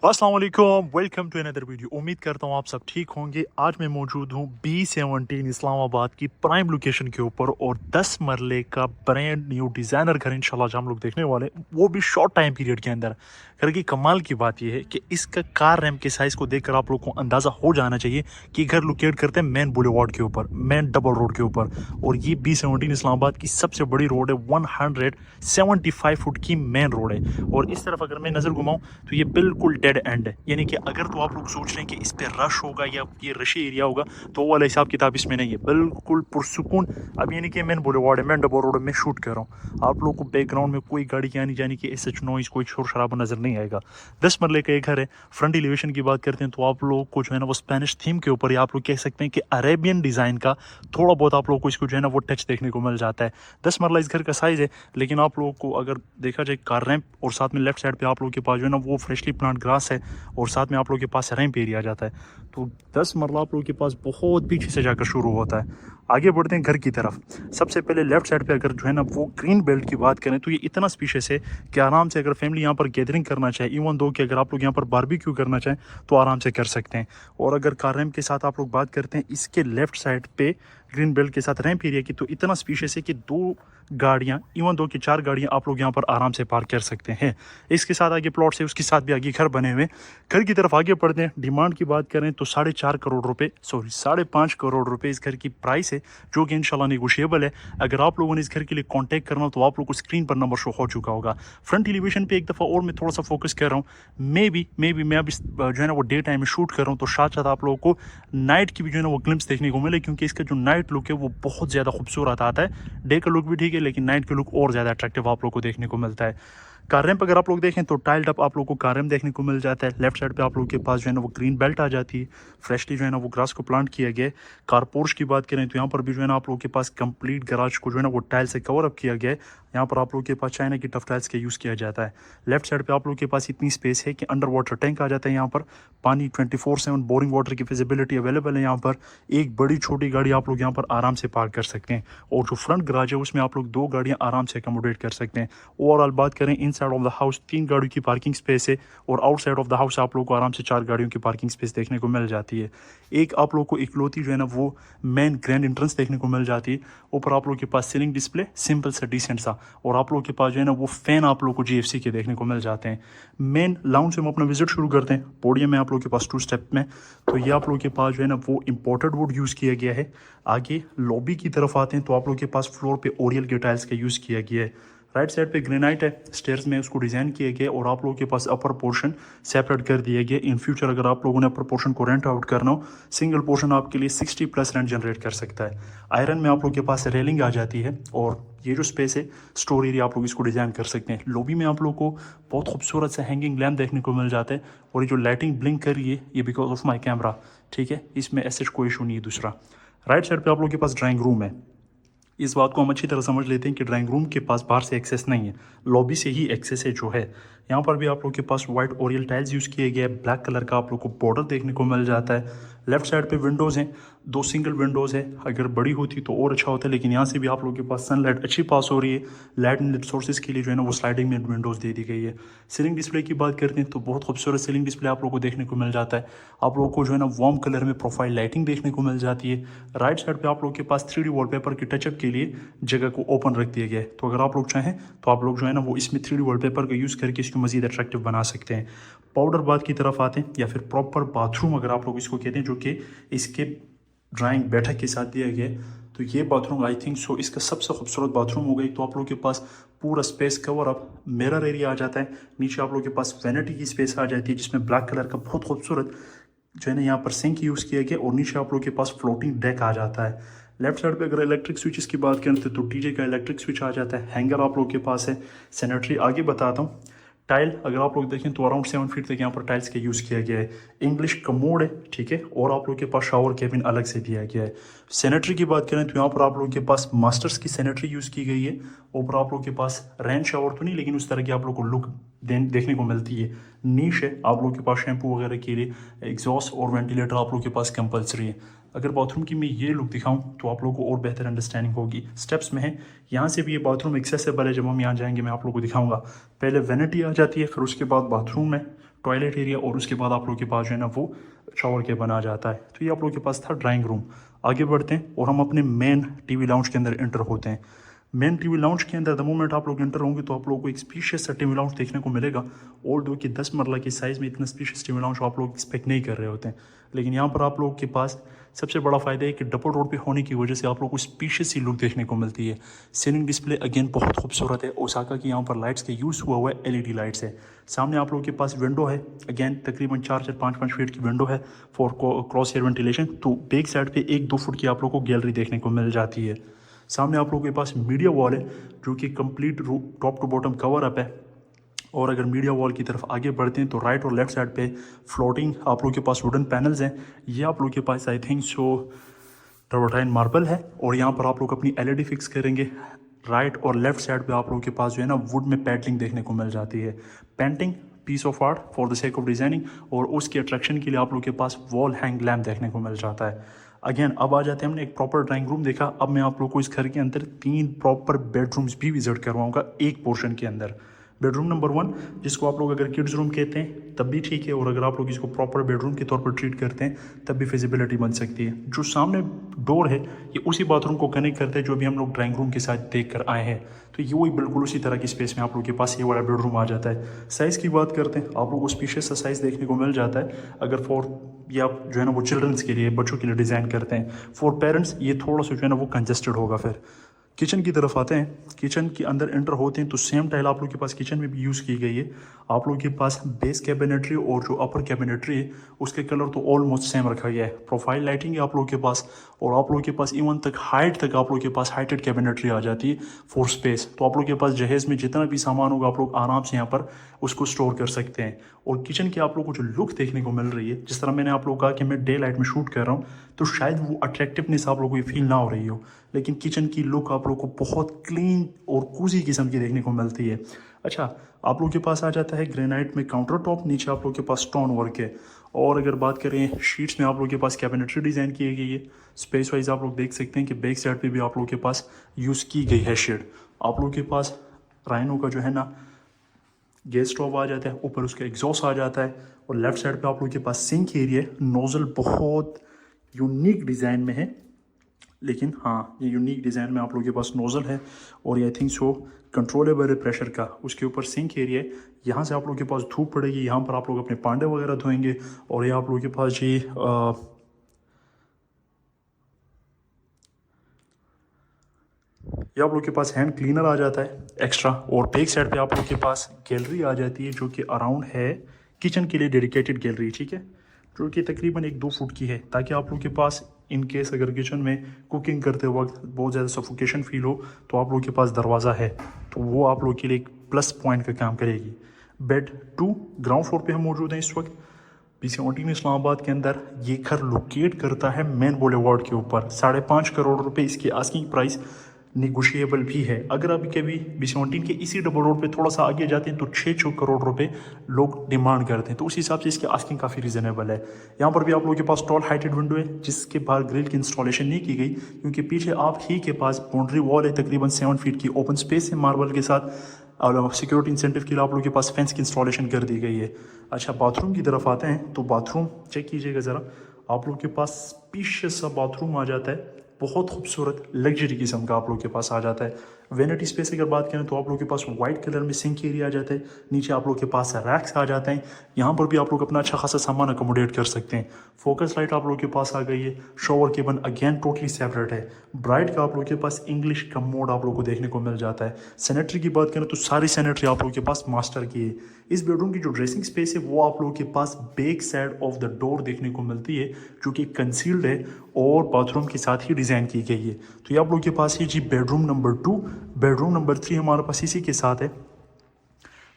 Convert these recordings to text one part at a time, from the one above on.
अस्सलाम वालेकुम, welcome to another video. उम्मीद करता हूँ आप सब ठीक होंगे। आज मैं मौजूद हूँ B17 इस्लामाबाद की प्राइम लोकेशन के ऊपर और 10 मरले का ब्रांड न्यू डिज़ाइनर घर इंशाल्लाह जो हम लोग देखने वाले हैं, वो भी शॉर्ट टाइम पीरियड के अंदर। घर की कमाल की बात यह है कि इसका कार रैम्प के साइज़ को देखकर आप लोग को अंदाज़ा हो जाना चाहिए कि घर लोकेट करते हैं मेन बुलेवार्ड के ऊपर, मेन डबल रोड के ऊपर। और ये B17 इस्लामाबाद की सबसे बड़ी रोड है, 175 फुट की मेन रोड है। और इस तरफ अगर मैं नज़र घुमाऊँ तो ये बिल्कुल डेड एंड है, यानी कि अगर तो आप लोग सोच रहे हैं कि इस पे रश होगा या ये रशी एरिया होगा, तो वो वाला हिसाब किताब इसमें नहीं है। बिल्कुल पुरसुकून। अब यानी कि मेन बुलेवार्ड है, मेन डबल रोड में शूट कर रहा हूँ। आप लोगों को बैकग्राउंड में कोई गाड़ी की आनी जाने की ऐसे नॉइस, कोई शोर शराबा नजर नहीं आएगा। 10 मरले का एक घर है। फ्रंट एलिवेशन की बात करते हैं तो आप लोग को जो है ना वो स्पेनिश थीम के ऊपर, या आप लोग कह सकते हैं कि अरेबियन डिजाइन का थोड़ा बहुत आप लोग को इसको जो है ना वो टच देखने को मिल जाता है। 10 मरला इस घर का साइज है, लेकिन आप लोगों को अगर देखा जाए कार रैंप और साथ में लेफ्ट साइड पे आप लोगों के पास जो है ना वो फ्रेशली प्लांट ग्रास है और साथ में आप लोगों के पास रैंप एरिया आ जाता है। तो 10 मरला आप लोगों के पास बहुत पीछे से जाकर शुरू होता है। आगे बढ़ते हैं घर की तरफ। सबसे पहले लेफ्ट साइड पे अगर जो है ना वो ग्रीन बेल्ट की बात करें तो ये इतना स्पीशियस है कि आराम से अगर फैमिली यहाँ पर गैदरिंग करना चाहे, इवन दो कि अगर आप लोग यहाँ पर बारबेक्यू करना चाहें तो आराम से कर सकते हैं। और अगर कार रैंप के साथ आप लोग बात करते हैं इसके लेफ्ट साइड पे ग्रीन बेल्ट के साथ रैंप एरिया की, तो इतना स्पीशियस है कि दो गाड़ियाँ, इवन दो की चार गाड़ियाँ आप लोग यहाँ पर आराम से पार्क कर सकते हैं। इसके साथ आगे प्लॉट से, उसके साथ भी आगे घर बने हुए। घर की तरफ आगे बढ़ते हैं। डिमांड की बात करें तो 4.5 करोड़ रुपए, सॉरी 5.5 करोड़ रुपए इस घर की प्राइस है, जो कि इंशाल्लाह नेगोशिएबल है। अगर आप लोगों ने इस घर के लिए कांटेक्ट करना हो तो आप लोग को स्क्रीन पर नंबर शो हो चुका होगा। फ्रंट एलिवेशन पे एक दफ़ा और मैं थोड़ा सा फोकस कर रहा हूँ। मे बी मैं अभी जो है ना वो डे टाइम में शूट कर रहा हूँ, तो साथ साथ आप लोगों को नाइट की भी जो है ना वो ग्लिम्स देखने को मिले, क्योंकि इसका जो नाइट लुक है वो बहुत ज़्यादा खूबसूरत आता है। डे का लुक भी ठीक है, लेकिन नाइट का लुक और ज़्यादा अट्रैक्टिव आप लोग को देखने को मिलता है। कार रैंप अगर आप लोग देखें तो टाइल्ड अप आप लोग को कार रैंप देखने को मिल जाता है। लेफ्ट साइड पे आप लोग के पास जो है ना वो ग्रीन बेल्ट आ जाती है। फ्रेशली जो है ना वो ग्रास को प्लांट किया गया है। कार पोर्च की बात करें तो यहाँ पर भी जो है ना आप लोग के पास कंप्लीट गराज को जो है ना वो टाइल से कवर अप किया गया है। यहाँ पर आप लोग के पास चाइना की टफ टाइल्स का यूज़ किया जाता है। लेफ्ट साइड पे आप लोग के पास इतनी स्पेस है कि अंडर वाटर टैंक आ जाता है। यहाँ पर पानी 24/7 बोरिंग वाटर की फिजिबिलिटी अवेलेबल है। यहाँ पर एक बड़ी छोटी गाड़ी आप लोग यहाँ पर आराम से पार्क कर सकते हैं, और जो फ्रंट गराज है उसमें आप लोग दो गाड़ियाँ आराम से अकोमोडेट कर सकते हैं। ओवरऑल बात करें इन साइड ऑफ द हाउस 3 गाड़ियों की पार्किंग स्पेस है, और आउटसाइड ऑफ द हाउस आप लोग को आराम से 4 गाड़ियों की पार्किंग स्पेस देखने को मिल जाती है। एक आप लोग को इकलौती जो है ना वो मेन ग्रैंड एंट्रेंस देखने को मिल जाती है। ऊपर आप लोग के पास सीलिंग डिस्प्ले सिंपल सा डिसेंट सा, और आप लोग के पास जो है ना वो फैन आप लोग को GFC के देखने को मिल जाते हैं। मेन लाउंज से हम अपना विजिट शुरू करते हैं। पोडियम में आप लोग के पास 2 स्टेप में, तो ये आप लोग के पास जो है ना वो इम्पोर्टेड वुड यूज़ किया गया है। आगे लॉबी की तरफ आते हैं तो आप लोग के पास फ्लोर पे ओरियल के टाइल्स का यूज़ किया गया है। राइट साइड पे ग्रेनाइट है, स्टेयर्स में उसको डिज़ाइन किया गया, और आप लोगों के पास अपर पोर्शन सेपरेट कर दिया गया। इन फ्यूचर अगर आप लोगों ने अपर पोर्शन को रेंट आउट करना हो, सिंगल पोर्शन आपके लिए 60+ रेंट जनरेट कर सकता है। आयरन में आप लोग के पास रेलिंग आ जाती है, और ये जो स्पेस है स्टोर एरिया आप लोग इसको डिज़ाइन कर सकते हैं। लॉबी में आप लोग को बहुत खूबसूरत सा हैंगिंग लैम्प देखने को मिल जाता है, और ये जो लाइटिंग ब्लिंक कर रही है ये बिकॉज ऑफ माई कैमरा, ठीक है, इसमें ऐसे कोई इशू नहीं है। दूसरा राइट साइड पे आप लोग के पास ड्राइंग रूम है। इस बात को हम अच्छी तरह समझ लेते हैं कि ड्राइंग रूम के पास बाहर से एक्सेस नहीं है, लॉबी से ही एक्सेस है जो है। यहाँ पर भी आप लोग के पास वाइट ओरियल टाइल्स यूज़ किए गए, ब्लैक कलर का आप लोग को बॉर्डर देखने को मिल जाता है। लेफ्ट साइड पे विंडोज़ हैं, 2 सिंगल विंडोज़ है। अगर बड़ी होती तो और अच्छा होता है, लेकिन यहाँ से भी आप लोग के पास सनलाइट अच्छी पास हो रही है। लाइट एंड सोर्सेज के लिए जो है ना वो स्लाइडिंग में विंडोज़ दे दी गई है। सीलिंग डिस्प्ले की बात करते हैं तो बहुत खूबसूरत सीलिंग डिस्प्ले आप लोग को देखने को मिल जाता है। आप लोग को जो है ना वार्म कलर में प्रोफाइल लाइटिंग देखने को मिल जाती है। राइट साइड पे आप लोग के पास 3D वॉलपेपर के टचअप के लिए जगह को ओपन रख दिया गया है, तो अगर आप लोग चाहें तो आप लोग जो है ना वो इसमें 3D वॉलपेपर का यूज़ करके इसको मज़ीद अट्रैक्टिव बना सकते हैं। पाउडर बाथ की तरफ आते हैं, या फिर प्रॉपर बाथरूम अगर आप लोग इसको कहते हैं, जो कि इसके ड्राइंग बैठक के साथ दिया गया है। तो ये बाथरूम आई थिंक सो इसका सबसे खूबसूरत बाथरूम हो गई। तो आप लोग के पास पूरा space cover up mirror area आ जाता है। नीचे आप लोग के पास वैनिटी की स्पेस आ जाती है, जिसमें ब्लैक कलर का बहुत खूबसूरत जो है ना यहाँ पर सिंक यूज़ किया गया, और नीचे आप लोग के पास फ्लोटिंग डेक आ जाता है। लेफ्ट साइड पे अगर इलेक्ट्रिक स्विचेस की बात करें तो TJ का इलेक्ट्रिक स्विच आ जाता है। हैंगर आप लोग के पास है। सैनिटरी आगे बताता हूँ। टाइल अगर आप लोग देखें तो अराउंड 7 फीट तक यहाँ पर टाइल्स का यूज़ किया गया है। इंग्लिश कमोड है, ठीक है, और आप लोग के पास शावर केबिन अलग से दिया गया है। सैनिटरी की बात करें तो यहाँ पर आप लोग के पास मास्टर्स की सैनिटरी यूज़ की गई है। ऊपर आप लोग के पास रेन शावर तो नहीं, लेकिन उस तरह की आप लोग को लुक देखने को मिलती है। नीश है आप लोग के पास शैम्पू वगैरह के लिए। एग्जॉस्ट और वेंटिलेटर आप लोग के पास कंपलसरी है। अगर बाथरूम की मैं ये लुक दिखाऊं तो आप लोगों को और बेहतर अंडरस्टैंडिंग होगी। स्टेप्स में है, यहाँ से भी ये बाथरूम एक्सेसिबल है। जब हम यहाँ जाएंगे मैं आप लोगों को दिखाऊंगा। पहले वैनिटी आ जाती है, फिर उसके बाद बाथरूम है। टॉयलेट एरिया और उसके बाद आप लोगों के पास जो है ना वो शावर के बना जाता है। तो ये आप लोगों के पास था ड्राइंग रूम। आगे बढ़ते हैं और हम अपने मेन टीवी लाउंज के अंदर एंटर होते हैं। मेन टीवी लाउंज के अंदर द मोमेंट आप लोग एंटर होंगे तो आप लोगों को एक स्पीशियस सा टीवी लाउंज देखने को मिलेगा। और दो कि 10 मरला की साइज़ में इतना स्पीशियस टीवी लाउंज आप लोग एक्सपेक्ट नहीं कर रहे होते हैं। लेकिन यहाँ पर आप लोगों के पास सबसे बड़ा फ़ायदा है कि डबल रोड पे होने की वजह से आप लोग को स्पीशियस सी लुक देखने को मिलती है। सीलिंग डिस्प्ले अगेन बहुत खूबसूरत है। ओसाका की यहाँ पर लाइट्स का यूज़ हुआ है, एलईडी लाइट्स है। सामने आप लोगों के पास विंडो है, अगेन तकरीबन 4-5 फीट की विंडो है फॉर क्रॉस एयर वेंटिलेशन। तो बैक साइड पे 1-2 फुट की आप लोग को गैलरी देखने को मिल जाती है। सामने आप लोगों के पास मीडिया वॉल है जो कि complete top to bottom cover up है। और अगर मीडिया वॉल की तरफ आगे बढ़ते हैं तो राइट और लेफ्ट साइड पे फ्लोटिंग आप लोगों के पास वुडन पैनल्स हैं। ये आप लोगों के पास आई थिंक सो ट्रावर्टाइन मार्बल है। और यहाँ पर आप लोग अपनी एलईडी फिक्स करेंगे। राइट और लेफ्ट साइड पे आप लोगों के पास जो है ना वुड में पैडलिंग देखने को मिल जाती है। Painting piece of art for the sake of designing और उसके अट्रैक्शन के लिए आप लोगों के पास वॉल हैंग लैम्प देखने को मिल जाता है। अगेन अब आ जाते हैं, हमने एक प्रॉपर ड्राइंग रूम देखा। अब मैं आप लोग को इस घर के अंदर 3 प्रॉपर बेडरूम्स भी विजिट करवाऊंगा एक पोर्शन के अंदर। बेडरूम नंबर 1 जिसको आप लोग अगर किड्स रूम कहते हैं तब भी ठीक है, और अगर आप लोग इसको प्रॉपर बेडरूम के तौर पर ट्रीट करते हैं तब भी फिजिबिलिटी बन सकती है। जो सामने डोर है ये उसी बाथरूम को कनेक्ट करता है जो भी हम लोग ड्राइंग रूम के साथ देख कर आए हैं। तो ये वही बिल्कुल उसी तरह की स्पेस में आप लोग के पास ये वाला बेडरूम आ जाता है। साइज़ की बात करते हैं, आप लोग को स्पेशियस सा साइज़ देखने को मिल जाता है। अगर फॉर या जो है ना वो चिल्ड्रंस के लिए, बच्चों के लिए डिज़ाइन करते हैं। फॉर पेरेंट्स ये थोड़ा सा जो है ना वो कंजेस्टेड होगा। फिर किचन की तरफ आते हैं। किचन के अंदर एंटर होते हैं तो सेम टाइल आप लोग के पास किचन में भी यूज़ की गई है। आप लोग के पास बेस कैबिनेटरी और जो अपर कैबिनेटरी है उसके कलर तो ऑलमोस्ट सेम रखा गया है। प्रोफाइल लाइटिंग है आप लोग के पास, और आप लोग के पास इवन तक हाइट तक आप लोग के पास हाइटेड कैबिनेटरी आ जाती है फॉर स्पेस। तो आप लोग के पास जहेज़ में जितना भी सामान होगा आप लोग आराम से यहाँ पर उसको स्टोर कर सकते हैं। और किचन की आप लोग को जो लुक देखने को मिल रही है, जिस तरह मैंने आप लोग कहा कि मैं डे लाइट में शूट कर रहा हूँ तो शायद वो अट्रैक्टिवनेस आप लोग को फील ना हो रही हो, लेकिन किचन की लुक आप लोग को बहुत क्लीन और कूजी किस्म की देखने को मिलती है। अच्छा, आप लोग के पास आ जाता है ग्रेनाइट में काउंटर टॉप, नीचे आप लोग के पास स्टोन वर्क है। और अगर बात करें शीट्स में आप लोग के पास कैबिनेटरी डिज़ाइन की गई है। स्पेस वाइज आप लोग देख सकते हैं कि बैक साइड पे भी आप लोग के पास यूज़ की गई है शेड। आप लोग के पास राइनो का जो है ना गैस स्टोव आ जाता है, ऊपर उसका एग्जॉस्ट आ जाता है। और लेफ्ट साइड पे आप लोग के पास सिंक एरिया है। नोजल बहुत यूनिक डिज़ाइन में है, लेकिन हाँ ये यूनिक डिज़ाइन में आप लोगों के पास नोज़ल है। और आई थिंक सो कंट्रोलेबल है प्रेशर का। उसके ऊपर सिंक एरिया है, यहाँ से आप लोगों के पास धूप पड़ेगी, यहाँ पर आप लोग अपने पांडे वगैरह धोएंगे। और ये आप लोगों के पास ये आप लोग के पास हैंड क्लीनर आ जाता है एक्स्ट्रा। और बैक साइड पे आप लोग के पास गैलरी आ जाती है जो कि अराउंड है किचन के लिए डेडिकेटेड गैलरी, ठीक है, जो कि तकरीबन 1-2 फुट की है, ताकि आप लोग के पास इन केस अगर किचन में कुकिंग करते वक्त बहुत ज़्यादा सफोकेशन फील हो तो आप लोग के पास दरवाज़ा है, तो वो आप लोग के लिए एक प्लस पॉइंट का काम करेगी। बेड 2 ग्राउंड फ्लोर पे हम मौजूद हैं इस वक्त B17 इस्लामाबाद के अंदर। ये घर लोकेट करता है मेन बुलेवार्ड के ऊपर। 5.5 करोड़ रुपए इसकी आस्किंग प्राइस निगोशिएबल भी है। अगर आप कभी B17 के इसी डबल रोड पे थोड़ा सा आगे जाते हैं तो 6 करोड़ रुपए लोग डिमांड करते हैं, तो उस हिसाब से इसकी आस्किंग काफ़ी रीजनेबल है। यहाँ पर भी आप लोगों के पास टॉल हाइटेड विंडो है जिसके बाहर ग्रिल की इंस्टॉलेशन नहीं की गई, क्योंकि पीछे आप ही के पास बाउंड्री वॉल है, तकरीबन 7 फीट की ओपन स्पेस है मार्बल के साथ। और सिक्योरिटी इंसेंटिव के लिए आप लोगों के पास फेंस की इंस्टॉलेशन कर दी गई है। अच्छा, बाथरूम की तरफ आते हैं तो बाथरूम चेक कीजिएगा ज़रा। आप लोग के पास स्पीशियस सा बाथरूम आ जाता है, बहुत खूबसूरत लग्जरी किस्म का आप लोग के पास आ जाता है। वेनिटी स्पेस अगर बात करें तो आप लोग के पास वाइट कलर में सिंक एरिया आ जाता है, नीचे आप लोग के पास रैक्स आ जाते हैं। यहाँ पर भी आप लोग अपना अच्छा खासा सामान अकोमोडेट कर सकते हैं। फोकस लाइट आप लोग के पास आ गई है। Shower cable again totally separate है। ब्राइट का आप लोग के पास इंग्लिश का मोड आप लोग को देखने को मिल जाता है। सैनिटरी की बात करें तो सारी सैनिटरी आप लोग के पास मास्टर की है। इस बेडरूम की जो ड्रेसिंग स्पेस है वो आप लोगों के पास back side of the door देखने को मिलती है, जो कि कंसील्ड है और बाथरूम के साथ ही डिज़ाइन की गई है। तो ये आप लोग के पास है जी बेडरूम नंबर 2। बेडरूम नंबर 3 हमारे पास इसी के साथ है।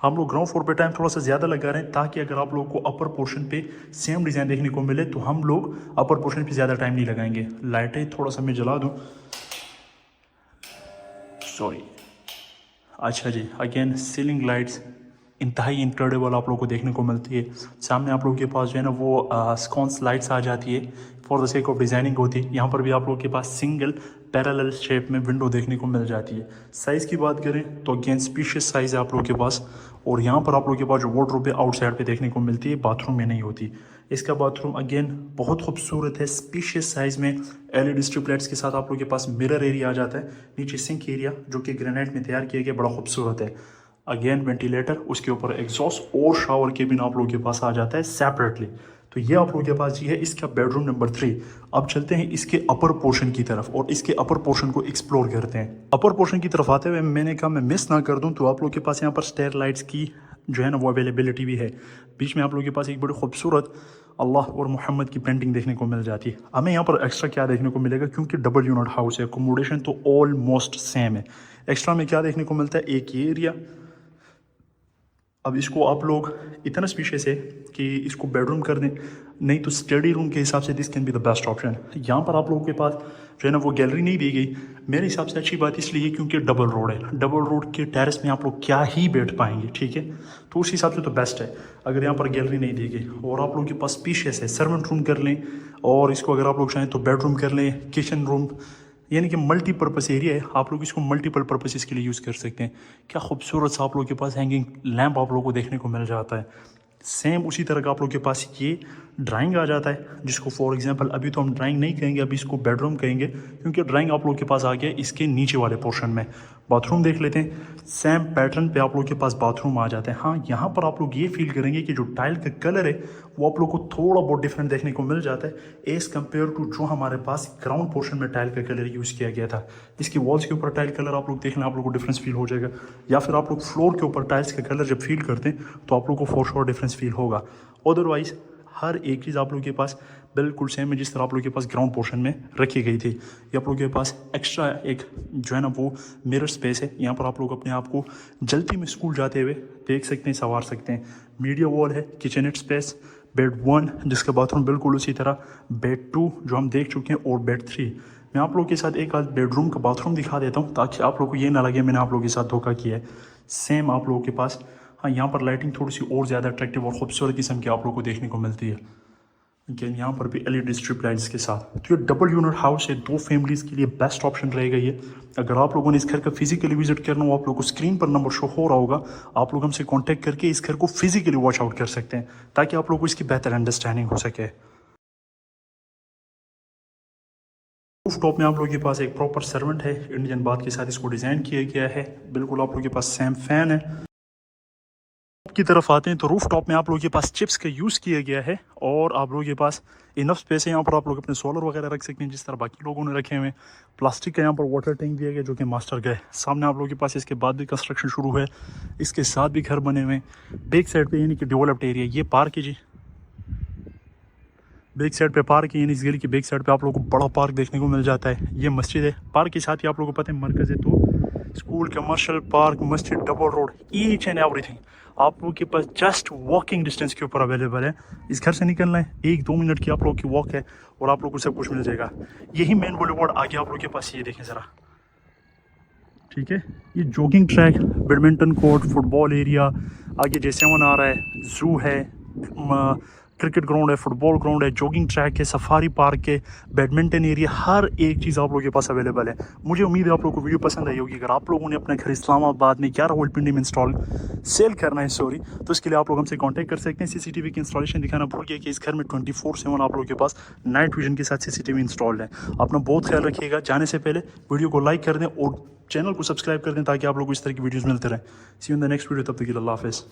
हम लोग ग्राउंड फ्लोर पे टाइम थोड़ा सा ज़्यादा लगा रहे हैं ताकि अगर आप लोगों को अपर पोर्शन पे सेम डिज़ाइन देखने को मिले तो हम लोग अपर पोर्शन पे ज़्यादा टाइम नहीं लगाएंगे। लाइटें थोड़ा सा मैं जला दूँ, सॉरी। अच्छा जी, अगेन सीलिंग लाइट्स इंतहाई इनक्रेडिबल आप लोगों को देखने को मिलती है। सामने आप लोगों के पास जो है ना वो स्कॉन्स लाइट्स आ जाती है, for the sake of designing होती है। यहाँ पर भी आप लोगों के पास सिंगल पैरेलल शेप में विंडो देखने को मिल जाती है। साइज़ की बात करें तो अगेन स्पीशियस साइज़ है आप लोगों के पास। और यहाँ पर आप लोगों के पास जो वार्डरोब है आउटसाइड पे देखने को मिलती है, बाथरूम में नहीं होती। इसका बाथरूम अगेन बहुत खूबसूरत है, स्पीशियस साइज़ में एलईडी स्ट्रिप लाइट्स के साथ आप लोगों के पास मिरर एरिया आ जाता है। नीचे सिंक एरिया जो कि ग्रेनाइट में तैयार किया गया, बड़ा खूबसूरत है। अगेन वेंटिलेटर, उसके ऊपर एग्जॉस्ट और शावर केबिन आप लोगों के पास आ जाता है सेपरेटली। तो ये आप लोगों के पास जी है इसका बेडरूम नंबर 3। अब चलते हैं इसके अपर पोर्शन की तरफ और इसके अपर पोर्शन को एक्सप्लोर करते हैं। अपर पोर्शन की तरफ आते हुए मैंने कहा मैं मिस ना कर दूं, तो आप लोगों के पास यहाँ पर स्टेयर लाइट्स की जो है ना वो अवेलेबिलिटी भी है। बीच में आप लोगों के पास एक बड़ी खूबसूरत अल्लाह और मोहम्मद की पेंटिंग देखने को मिल जाती है। हमें यहाँ पर एक्स्ट्रा क्या देखने को मिलेगा, क्योंकि डबल यूनिट हाउस है, अकोमोडेशन तो ऑलमोस्ट सेम है। एक्स्ट्रा में क्या देखने को मिलता है, एक ये एरिया। अब इसको आप लोग इतना स्पीशियस है कि इसको बेडरूम कर दें, नहीं तो स्टडी रूम के हिसाब से this can be the best option. यहाँ पर आप लोगों के पास जो है ना वो गैलरी नहीं दी गई, मेरे हिसाब से अच्छी बात इसलिए क्योंकि डबल रोड है। डबल रोड के टेरेस में आप लोग क्या ही बैठ पाएंगे, ठीक है, तो उस हिसाब से तो बेस्ट है अगर यहाँ पर गैलरी नहीं दी गई। और आप लोगों के पास स्पीशियस है, सर्वेंट रूम कर लें, और इसको अगर आप लोग चाहें तो बेडरूम कर लें, किचन रूम, यानी कि मल्टीपर्पज़ एरिया है। आप लोग इसको मल्टीपल पर्पसेस के लिए यूज़ कर सकते हैं। क्या खूबसूरत सा आप लोगों के पास हैंगिंग लैंप आप लोगों को देखने को मिल जाता है। सेम उसी तरह का आप लोगों के पास ये ड्राइंग आ जाता है, जिसको फॉर एग्जांपल अभी तो हम ड्राइंग नहीं कहेंगे, अभी इसको बेडरूम कहेंगे, क्योंकि ड्राइंग आप लोगों के पास आ गया इसके नीचे वाले पोर्शन में। बाथरूम देख लेते हैं, सेम पैटर्न पे आप लोगों के पास बाथरूम आ जाता है। हाँ, यहाँ पर आप लोग ये फील करेंगे कि जो टाइल का कलर है वो आप लोग को थोड़ा बहुत डिफरेंट देखने को मिल जाता है एज़ कम्पेयर टू जो हमारे पास ग्राउंड पोर्शन में टाइल का कलर यूज़ किया गया था। इसकी वॉल्स के ऊपर टाइल कलर आप लोग देख लें, आप लोग को डिफरेंस फील हो जाएगा। या फिर आप लोग फ्लोर के ऊपर टाइल्स का कलर जब फील करते हैं तो आप लोग को फॉर श्योर डिफरेंस फील होगा। अदरवाइज हर एक चीज़ आप लोगों के पास बिल्कुल सेम है जिस तरह आप लोगों के पास ग्राउंड पोर्शन में रखी गई थी। ये आप लोगों के पास एक्स्ट्रा एक जो है ना वो मिरर स्पेस है। यहाँ पर आप लोग अपने आप को जल्दी में स्कूल जाते हुए देख सकते हैं, संवार सकते हैं। मीडिया वॉल है, किचननेट स्पेस, बेड 1 जिसका बाथरूम बिल्कुल उसी तरह, बेड 2 जो हम देख चुके हैं, और बेड 3। मैं आप लोगों के साथ एक आध बेडरूम का बाथरूम दिखा देता हूँ ताकि आप लोग को ये ना लगे मैंने आप लोगों के साथ धोखा किया है। सेम आप लोगों के पास, हाँ, यहाँ पर लाइटिंग थोड़ी सी और ज़्यादा अट्रैक्टिव और खूबसूरत किस्म की आप लोगों को देखने को मिलती है। अगेन यहाँ पर भी एलईडी स्ट्रिप लाइट्स के साथ। तो ये डबल यूनिट हाउस है, 2 फैमिलीज़ के लिए बेस्ट ऑप्शन रहेगा ये। अगर आप लोगों ने इस घर का फिजिकली विजिट करना हो, आप लोगों को स्क्रीन पर नंबर शो हो रहा होगा, आप लोग हमसे कांटेक्ट करके इस घर को फिजिकली वॉच आउट कर सकते हैं ताकि आप लोगों को इसकी बेहतर अंडरस्टैंडिंग हो सके। रूफ टॉप में आप लोगों के पास एक प्रॉपर सर्वेंट है, इंडियन बाथ के साथ इसको डिज़ाइन किया गया है। बिल्कुल आप लोगों के पास सेम फैन है। की तरफ आते हैं तो रूफ टॉप में आप लोगों के पास चिप्स का यूज़ किया गया है, और आप लोगों के पास इनफ स्पेस है। यहाँ पर आप लोग अपने सोलर वगैरह रख सकते हैं जिस तरह बाकी लोगों ने रखे हुए हैं। प्लास्टिक का यहाँ पर वाटर टैंक दिया गया जो कि मास्टर का है। सामने आप लोगों के पास इसके बाद भी कंस्ट्रक्शन शुरू है, इसके साथ भी घर बने हुए हैं। बैक साइड पे यानी कि डेवलप्ड एरिया, ये पार्क है जी, बैक साइड पे पार्क है, यानी इस गली की बैक साइड पे आप लोगों को बड़ा पार्क देखने को मिल जाता है। ये मस्जिद है, पार्क के साथ ही आप लोगों को पता है मरकज़ है, तो स्कूल, कमर्शियल, पार्क, मस्जिद, double road, each and everything आप लोगों के पास जस्ट वॉकिंग डिस्टेंस के ऊपर अवेलेबल है। इस घर से निकलना है, 1-2 मिनट की आप लोगों की वॉक है और आप लोगों को सब कुछ मिल जाएगा। यही मेन बुलेवार्ड आगे आप लोगों के पास, ये देखें ज़रा, ठीक है। ये jogging track, badminton court, football area, आगे J7 आ रहा है, जू है, क्रिकेट ग्राउंड है, फुटबॉल ग्राउंड है, जॉगिंग ट्रैक है, सफारी पार्क है, बैडमिंटन एरिया, हर एक चीज़ आप लोगों के पास अवेलेबल है। मुझे उम्मीद है आप लोगों को वीडियो पसंद आई होगी। अगर आप लोगों ने अपना घर इस्लामाबाद में या रावलपिंडी में इंस्टॉल सेल करना है, तो इसके लिए आप लोग हमसे कांटेक्ट कर सकते हैं। सीसीटीवी की इंस्टॉलेशन दिखाना भूल गया कि इस घर में 24/7 आप लोगों के पास नाइट विजन के साथ सीसीटीवी इंस्टॉल्ड है। अपना बहुत ख्याल रखिएगा। जाने से पहले वीडियो को लाइक कर दें और चैनल को सब्सक्राइब कर दें ताकि आप लोग को इस तरह की वीडियोज़ मिलते रहें। See you in the next video, तब तक के लिए अल्लाह हाफ़िज़।